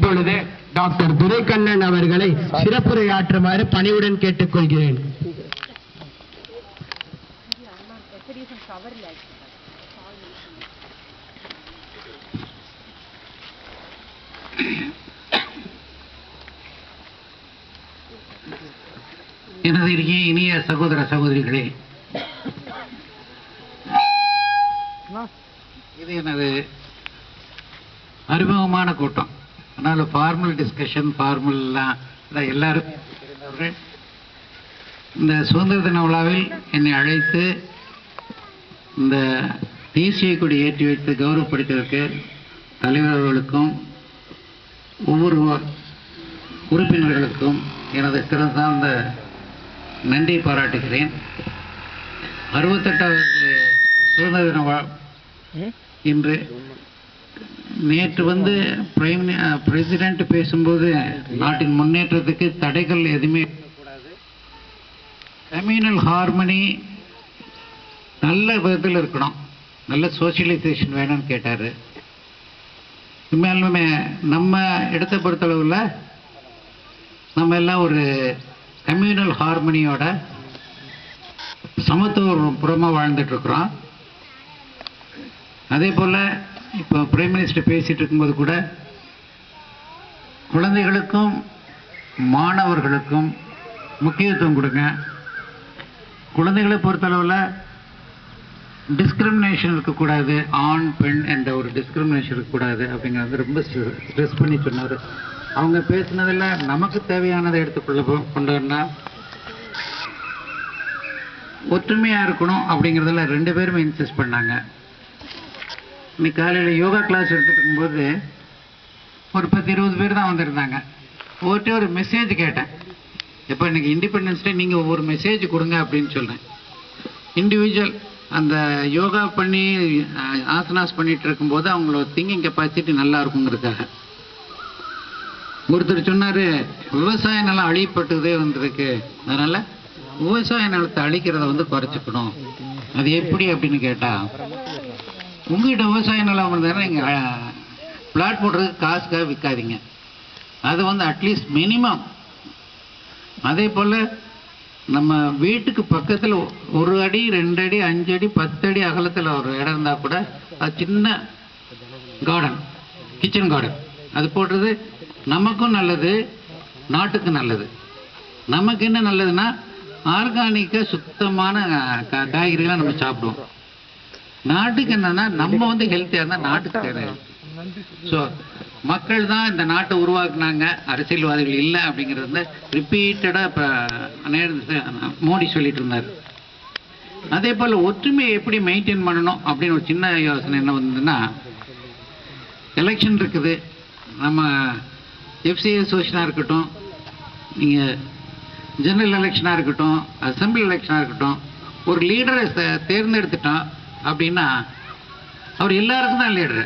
இப்பொழுது டாக்டர் துரைக்கண்ணன் அவர்களை சிறப்புரையாற்றுமாறு பணிவுடன் கேட்டுக்கொள்கிறேன். எனது இனிய சகோதர சகோதரிகளே, இது எனது அறிமுகமான கூட்டம். அதனால ஃபார்மல் டிஸ்கஷன் எல்லாரும் இந்த சுதந்திர தின விழாவில் என்னை அழைத்து இந்த தேசிய கொடி ஏற்றி வைத்து கௌரவப்படுத்தியதற்கு தலைவர் அவர்களுக்கும் ஒவ்வொரு உறுப்பினர்களுக்கும் எனது சிறந்த நன்றி பாராட்டுகிறேன். 68வது சுதந்திர தின இன்று நேற்று பிரசிடென்ட் பேசும்போது நாட்டின் முன்னேற்றத்துக்கு தடைகள் எதுவுமே இருக்கக்கூடாது, கம்யூனல் ஹார்மனி நல்ல விதத்தில் இருக்கணும், நல்ல சோசியலைசேஷன் வேணும்னு கேட்டார். உண்மையாலுமே நம்ம இடத்தை பொறுத்தளவில் நம்ம எல்லாம் ஒரு கம்யூனல் ஹார்மனியோட சமத்துவபுறமாக வாழ்ந்துட்டு இருக்கிறோம். அதே போல் இப்போ பிரைம் மினிஸ்டர் பேசிட்டு இருக்கும்போது கூட குழந்தைகளுக்கும் மாணவர்களுக்கும் முக்கியத்துவம் கொடுங்க. குழந்தைகளை பொறுத்தளவில் டிஸ்கிரிமினேஷன் இருக்கக்கூடாது, ஆண் பெண் என்ற ஒரு டிஸ்கிரிமினேஷன் இருக்கக்கூடாது அப்படிங்கிறது ரொம்ப ஸ்ட்ரெஸ் பண்ணி சொன்னார். அவங்க பேசினதில் நமக்கு தேவையானதை கொண்டு வரணும், ஒற்றுமையாக இருக்கணும் அப்படிங்கிறதுல 2 பேருமே இன்சிஸ்ட் பண்ணாங்க. இன்னைக்கு காலையில் யோகா கிளாஸ் எடுத்துகிட்டு இருக்கும்போது ஒரு 10-20 பேர் தான் வந்திருந்தாங்க. ஒரு மெசேஜ் கேட்டேன், இப்போ இன்னைக்கு இண்டிபெண்டன்ஸ் டே, நீங்கள் ஒவ்வொரு மெசேஜ் கொடுங்க அப்படின்னு சொல்கிறேன். இண்டிவிஜுவல் அந்த யோகா பண்ணி ஆசனாஸ் பண்ணிட்டு இருக்கும்போது அவங்களோட திங்கிங் கெப்பாசிட்டி நல்லா இருக்குங்கிறதுக்காக ஒருத்தர் சொன்னார், விவசாய நிலம் அழிப்பட்டதே வந்திருக்கு, அதனால் விவசாய நிலத்தை அழிக்கிறத குறைச்சிக்கணும். அது எப்படி அப்படின்னு கேட்டால், உங்ககிட்ட விவசாய நிலம் வந்ததுன்னா நீங்கள் பிளாட் போடுறதுக்கு காசுக்காக விற்காதீங்க, அது அட்லீஸ்ட் மினிமம். அதே போல் நம்ம வீட்டுக்கு பக்கத்தில் 1 அடி 2 அடி 5 அடி 10 அடி அகலத்தில் ஒரு இடம் இருந்தால் கூட அது சின்ன கார்டன், கிச்சன் கார்டன், அது போடுறது நமக்கும் நல்லது, நாட்டுக்கு நல்லது. நமக்கு என்ன நல்லதுன்னா ஆர்கானிக்காக சுத்தமான காய்கறிகளை நம்ம சாப்பிடுவோம். நாட்டுக்கு என்னன்னா நம்ம ஹெல்த்தியாக இருந்தால் நாட்டுக்கு தேவை. ஸோ மக்கள் தான் இந்த நாட்டை உருவாக்குனாங்க, அரசியல்வாதிகள் இல்லை அப்படிங்கிறது ரிப்பீட்டடாக இப்போ மோடி சொல்லிட்டு இருந்தார். அதே போல் ஒற்றுமையை எப்படி மெயின்டைன் பண்ணணும் அப்படின்னு ஒரு சின்ன யோசனை என்ன வந்ததுன்னா, எலெக்ஷன் இருக்குது, நம்ம எஃப்சிஐ அசோசியேஷனாக இருக்கட்டும், நீங்கள் ஜெனரல் எலெக்ஷனாக இருக்கட்டும், அசம்பிளி எலெக்ஷனாக இருக்கட்டும், ஒரு லீடரை தேர்ந்தெடுத்துட்டோம் அப்படின்னா அவர் எல்லாருக்கும் தான் லீடரு.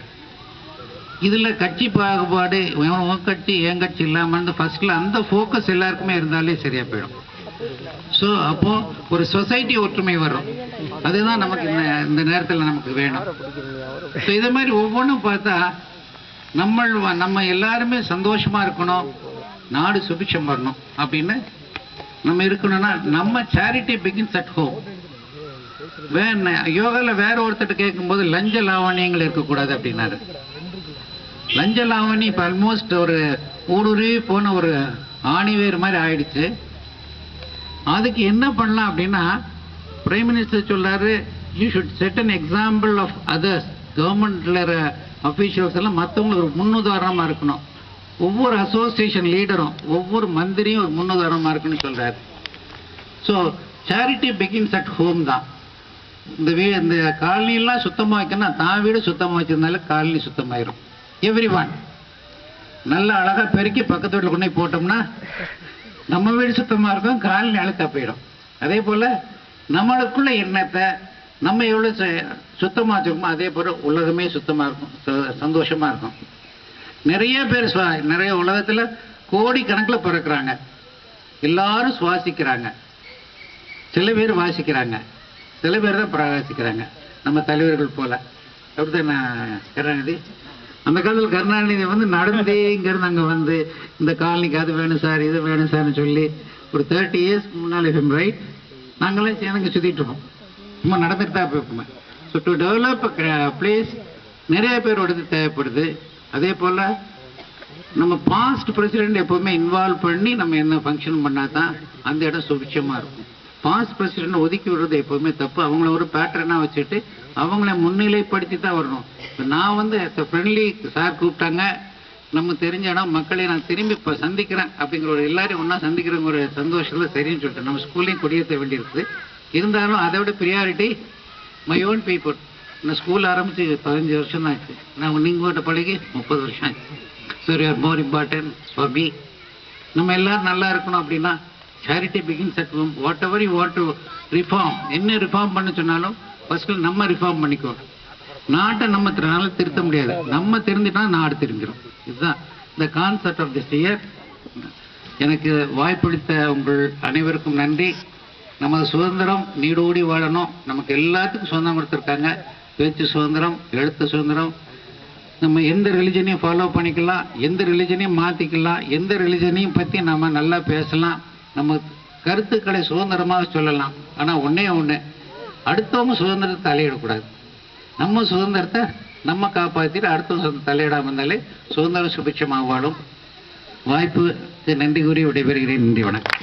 இதில் கட்சி பாகுபாடு, உன் கட்சி என் கட்சி இல்லாமல் ஃபர்ஸ்டில் அந்த ஃபோக்கஸ் எல்லாருக்குமே இருந்தாலே சரியாக போயிடும். ஸோ அப்போது ஒரு சொசைட்டி ஒற்றுமை வரும், அதுதான் நமக்கு இந்த நேரத்தில் நமக்கு வேணும். ஸோ இதை மாதிரி ஒவ்வொன்றும் பார்த்தா நம்ம எல்லாருமே சந்தோஷமாக இருக்கணும், நாடு சுபிட்சம் வரணும் அப்படின்னு நம்ம இருக்கணும்னா நம்ம சேரிட்டி பிகின்ஸ் அட் ஹோம். யோகாவில் வேற ஒருத்தர் கேட்கும்போது லஞ்ச லாவணியங்கள் இருக்கக்கூடாது அப்படின்னாரு. லஞ்ச லாவணி இப்போ ஆல்மோஸ்ட் ஒரு ஊடுருவி போன ஒரு ஆணிவேர் மாதிரி ஆயிடுச்சு. அதுக்கு என்ன பண்ணலாம் அப்படின்னா, பிரைம் மினிஸ்டர் சொல்றாரு, you should set an example of others. கவர்மெண்ட்ல அஃபீஷியல்ஸ் எல்லாம் மற்றவங்களுக்கு ஒரு முன்னுதாரணமாக இருக்கணும். ஒவ்வொரு அசோசியேஷன் லீடரும் ஒவ்வொரு மந்திரியும் ஒரு முன்னுதாரணமாக இருக்குன்னு சொல்றாரு. So charity begins at home தான். இந்த காலனியெல்லாம் சுத்தமாக வைக்கணும், தான் வீடு சுத்தமாக வச்சிருந்தால காலனி சுத்தமாயிரும். எவ்ரி ஒன் நல்லா அழகாக பெருக்கி பக்கத்து வீட்டில் கொண்டு போய் போட்டோம்னா நம்ம வீடு சுத்தமாக இருக்கும், காலனி அழுக்கா போயிடும். அதே போல் நம்மளுக்குள்ள எண்ணத்தை நம்ம எவ்வளோ சுத்தமாக வச்சுருக்கோமோ அதே போல் உலகமே சுத்தமாக இருக்கும், சந்தோஷமாக இருக்கும். நிறைய பேர் நிறைய உலகத்தில் கோடிக்கணக்கில் பிறக்கிறாங்க, எல்லாரும் சுவாசிக்கிறாங்க, சில பேர் வாசிக்கிறாங்க, சில பேர் தான் பிரகாசிக்கிறாங்க, நம்ம தலைவர்கள் போல. அப்படிதான் கருணாநிதி அந்த காலத்தில் கருணாநிதி வந்து நடந்தே இங்கிருந்து அங்கே வந்து இந்த காலனிக்கு அது வேணும் சார் இது வேணும் சார்னு சொல்லி ஒரு 30 இயர்ஸ்க்கு முன்னால் ரைட் நாங்களாம் சேர்ந்து சுற்றிட்டு இருக்கோம். சும்மா நடந்துட்டு தான் போய்ப்போமே. ஸோ டு டெவலப் பிளேஸ் நிறைய பேரோடது தேவைப்படுது. அதே போல் நம்ம பாஸ்ட் பிரசிடென்ட் எப்போவுமே இன்வால்வ் பண்ணி நம்ம என்ன ஃபங்க்ஷன் பண்ணால் தான் அந்த இடம் சுபிட்சமாக இருக்கும். பாஸ்ட் பிரசிடென்ட் ஒதுக்கி விடுறது எப்போவுமே தப்பு. அவங்கள ஒரு பேட்டர்னாக வச்சுட்டு அவங்கள முன்னிலைப்படுத்தி தான் வரணும். இப்போ நான் வந்து ஃப்ரெண்ட்லி சார் கூப்பிட்டாங்க, நம்ம தெரிஞ்ச இடம் மக்களை நான் திரும்பி இப்போ சந்திக்கிறேன் அப்படிங்கிற ஒரு எல்லாரையும் ஒன்றா சந்திக்கிறவங்க ஒரு சந்தோஷத்தில் சரின்னு சொல்லிட்டேன். நம்ம ஸ்கூல்லையும் கொடியேற்ற வேண்டியிருக்குது. இருந்தாலும் அதை விட ப்ரியாரிட்டி மை ஓன் பீப்புள். நான் ஸ்கூல் ஆரம்பித்து 15 வருஷம் தான் ஆச்சு. நான் நீங்கள்கிட்ட பழகி 30 வருஷம் ஆச்சு. So you are more important for me. நம்ம எல்லோரும் நல்லா இருக்கணும் அப்படின்னா charity begins at home. What ever you want to reform, என்ன ரிஃபார்ம் பண்ண சொன்னாலும் ஃபர்ஸ்ட் நம்ம ரிஃபார்ம் பண்ணிக்குவோம். நாட்டை நம்ம திருத்த முடியாது, நம்ம திருந்திட்டா நாடு திரும்பிடும். இதுதான் இந்த கான்செப்ட் ஆஃப் திஸ் இயர். எனக்கு வாய்ப்பளித்த உங்கள் அனைவருக்கும் நன்றி. நமது சுதந்திரம் நீடோடி வாழணும். நமக்கு எல்லாத்துக்கும் சுதந்திரம் கொடுத்துருக்காங்க. பேச்சு சுதந்திரம், எழுத்து சுதந்திரம். நம்ம எந்த ரிலிஜனையும் ஃபாலோ பண்ணிக்கலாம், எந்த ரிலிஜனையும் மாற்றிக்கலாம், எந்த ரிலிஜனையும் பற்றி நம்ம நல்லா பேசலாம், நம்ம கருத்துக்களை சுதந்திரமாக சொல்லலாம். ஆனால் ஒன்றே ஒன்று, அடுத்தவங்க சுதந்திரத்தை தலையிடக்கூடாது. நம்ம சுதந்திரத்தை நம்ம காப்பாற்றிட்டு அடுத்தவங்க தலையிடாமல் இருந்தாலே சுதந்திரம் சுபிட்சமாக வாழும். வாய்ப்புக்கு நன்றி கூறி விடைபெறுகிறேன். நன்றி, வணக்கம்.